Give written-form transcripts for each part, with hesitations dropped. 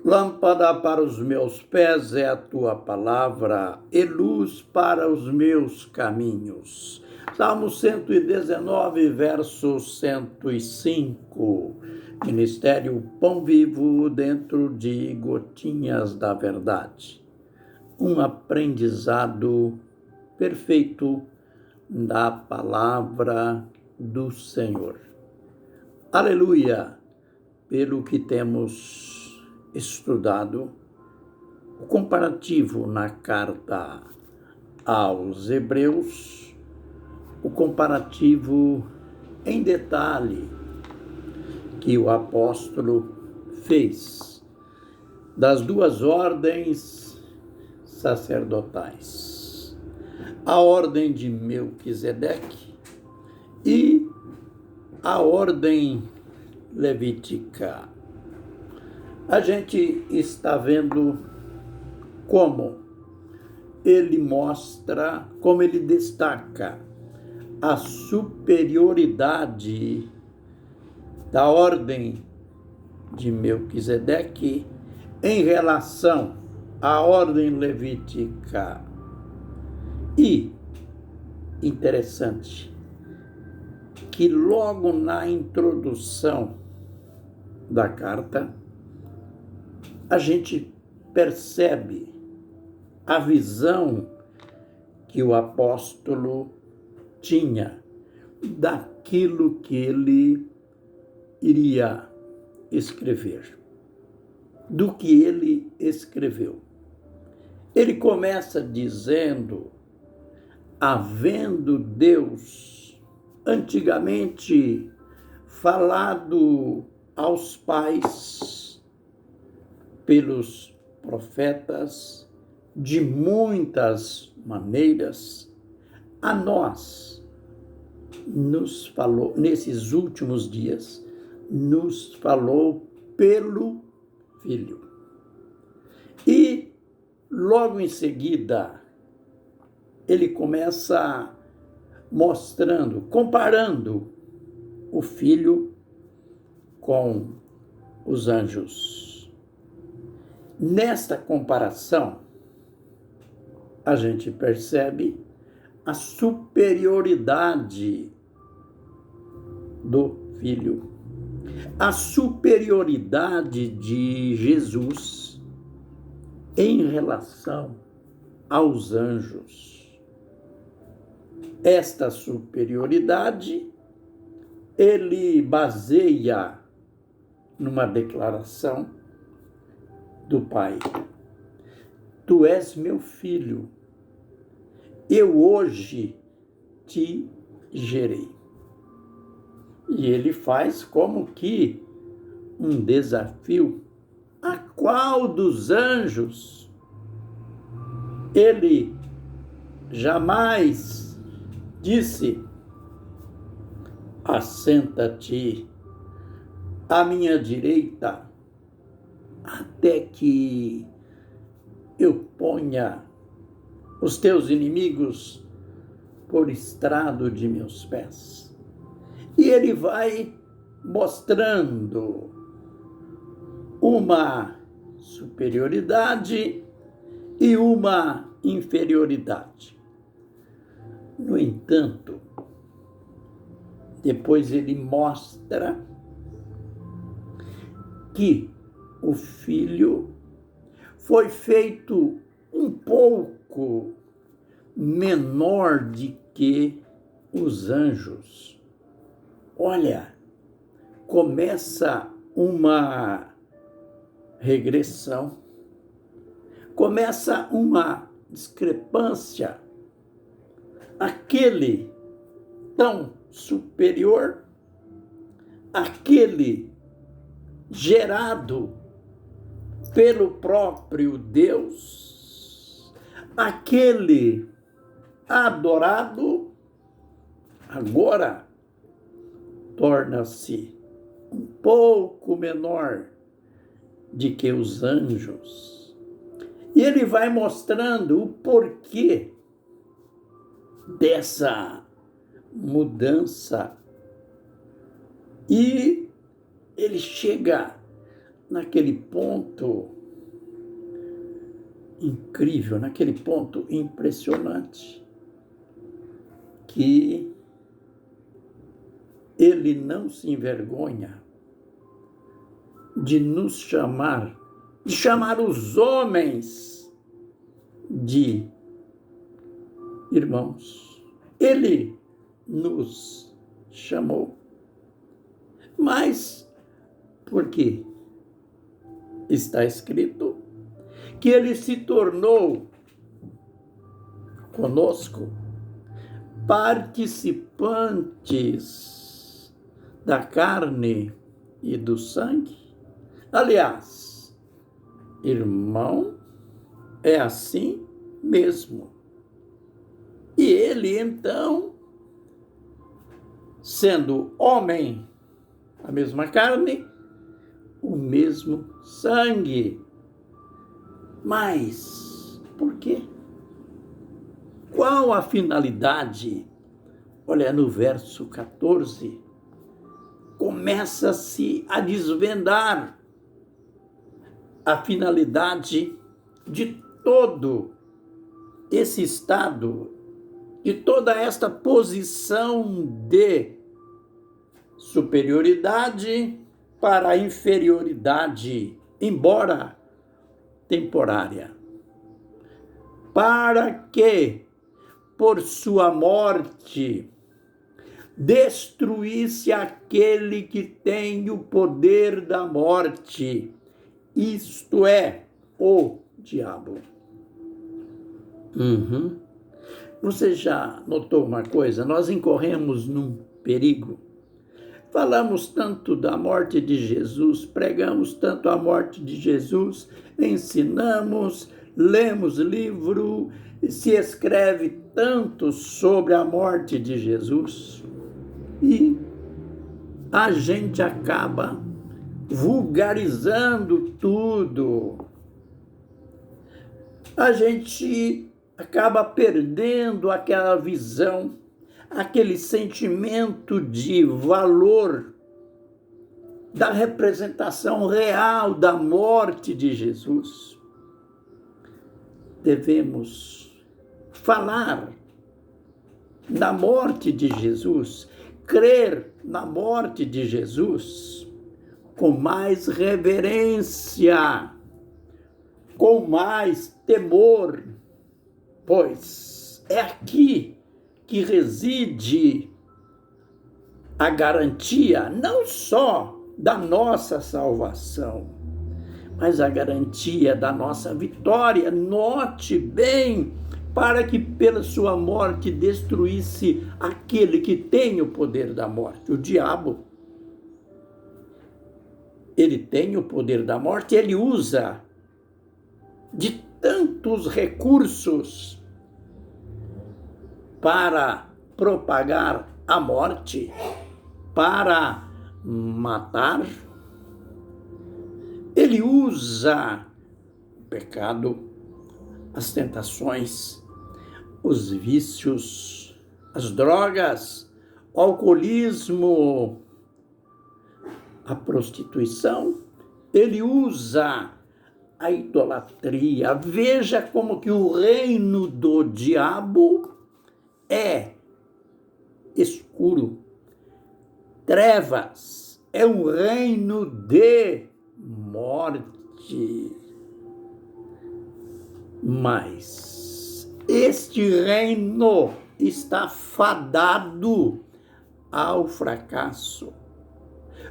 Lâmpada para os meus pés é a tua palavra e luz para os meus caminhos. Salmo 119, verso 105. Ministério Pão Vivo dentro de gotinhas da verdade. Um aprendizado perfeito da palavra do Senhor. Aleluia! Pelo que temos estudado, o comparativo na carta aos Hebreus, o comparativo em detalhe que o apóstolo fez das duas ordens sacerdotais, a ordem de Melquisedeque e a ordem levítica. A gente está vendo como ele mostra, como ele destaca a superioridade da ordem de Melquisedeque em relação à ordem levítica. E, interessante, que logo na introdução da carta, a gente percebe a visão que o apóstolo tinha daquilo que ele iria escrever, do que ele escreveu. Ele começa dizendo: havendo Deus antigamente falado aos pais pelos profetas de muitas maneiras, a nós nos falou, nesses últimos dias, nos falou pelo Filho. E logo em seguida, ele começa mostrando, comparando o Filho com os anjos. Nesta comparação, a gente percebe a superioridade do Filho, a superioridade de Jesus em relação aos anjos. Esta superioridade ele baseia numa declaração do Pai: tu és meu filho, eu hoje te gerei. E ele faz como que um desafio: a qual dos anjos ele jamais disse: assenta-te à minha direita, até que eu ponha os teus inimigos por estrado de meus pés. E ele vai mostrando uma superioridade e uma inferioridade. No entanto, depois ele mostra que o Filho foi feito um pouco menor de que os anjos. Olha, começa uma regressão, começa uma discrepância. Aquele tão superior, aquele gerado pelo próprio Deus, aquele adorado, agora torna-se um pouco menor de que os anjos. E ele vai mostrando o porquê dessa mudança. E ele chega naquele ponto incrível, naquele ponto impressionante, que ele não se envergonha de nos chamar, de chamar os homens de irmãos. Ele nos chamou. Mas por quê? Está escrito que ele se tornou conosco participantes da carne e do sangue. Aliás, irmão, é assim mesmo. E ele, então, sendo homem, a mesma carne, o mesmo sangue. Mas por quê? Qual a finalidade? Olha, no verso 14, começa-se a desvendar a finalidade de todo esse estado, de toda esta posição de superioridade para a inferioridade, embora temporária. Para que, por sua morte, destruísse aquele que tem o poder da morte, isto é, o diabo. Você já notou uma coisa? Nós incorremos num perigo. Falamos tanto da morte de Jesus, pregamos tanto a morte de Jesus, ensinamos, lemos livro, se escreve tanto sobre a morte de Jesus e a gente acaba vulgarizando tudo. A gente acaba perdendo aquela visão, aquele sentimento de valor da representação real da morte de Jesus. Devemos falar da morte de Jesus, crer na morte de Jesus com mais reverência, com mais temor, pois é aqui que reside a garantia não só da nossa salvação, mas a garantia da nossa vitória. Note bem, para que pela sua morte destruísse aquele que tem o poder da morte, o diabo. Ele tem o poder da morte, ele usa de tantos recursos para propagar a morte, para matar. Ele usa o pecado, as tentações, os vícios, as drogas, o alcoolismo, a prostituição. Ele usa a idolatria. Veja como que o reino do diabo é escuro, trevas, é um reino de morte. Mas este reino está fadado ao fracasso.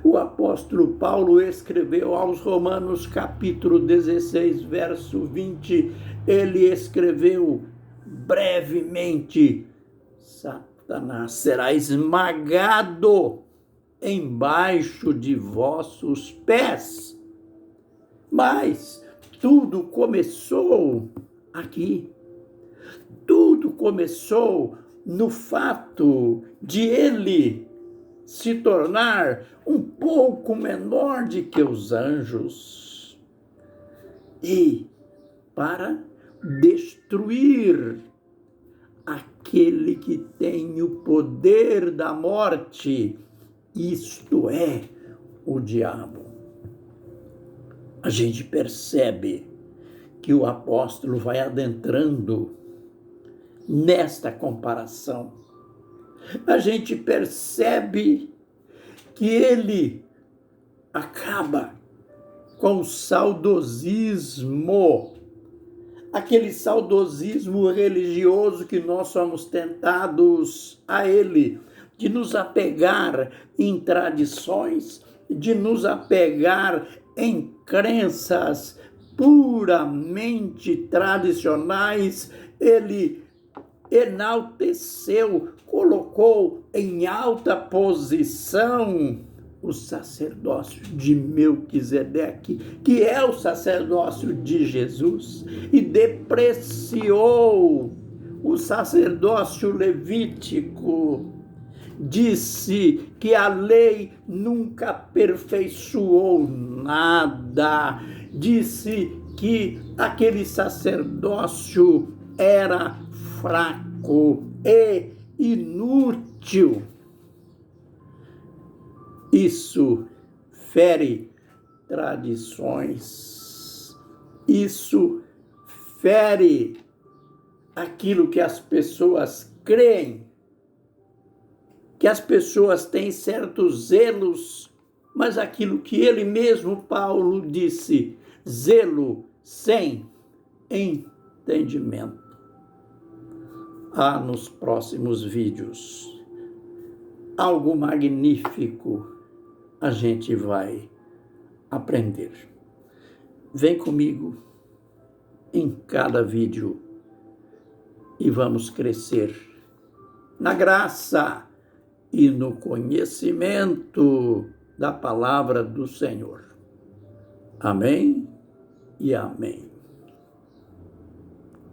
O apóstolo Paulo escreveu aos Romanos, capítulo 16, verso 20, ele escreveu brevemente: Satanás será esmagado embaixo de vossos pés. Mas tudo começou aqui. Tudo começou no fato de ele se tornar um pouco menor do que os anjos e para destruir aquele que tem o poder da morte, isto é, o diabo. a gente percebe que o apóstolo vai adentrando nesta comparação. A gente percebe que ele acaba com o saudosismo, aquele saudosismo religioso que nós somos tentados a ele, de nos apegar em tradições, de nos apegar em crenças puramente tradicionais. Ele enalteceu, colocou em alta posição o sacerdócio de Melquisedeque, que é o sacerdócio de Jesus, e depreciou o sacerdócio levítico. Disse que a lei nunca aperfeiçoou nada. Disse que aquele sacerdócio era fraco e inútil. Isso fere tradições. Isso fere aquilo que as pessoas creem, que as pessoas têm certos zelos, mas aquilo que ele mesmo, Paulo, disse, zelo sem entendimento. Nos próximos vídeos, algo magnífico a gente vai aprender. Vem comigo em cada vídeo e vamos crescer na graça e no conhecimento da palavra do Senhor. Amém e amém.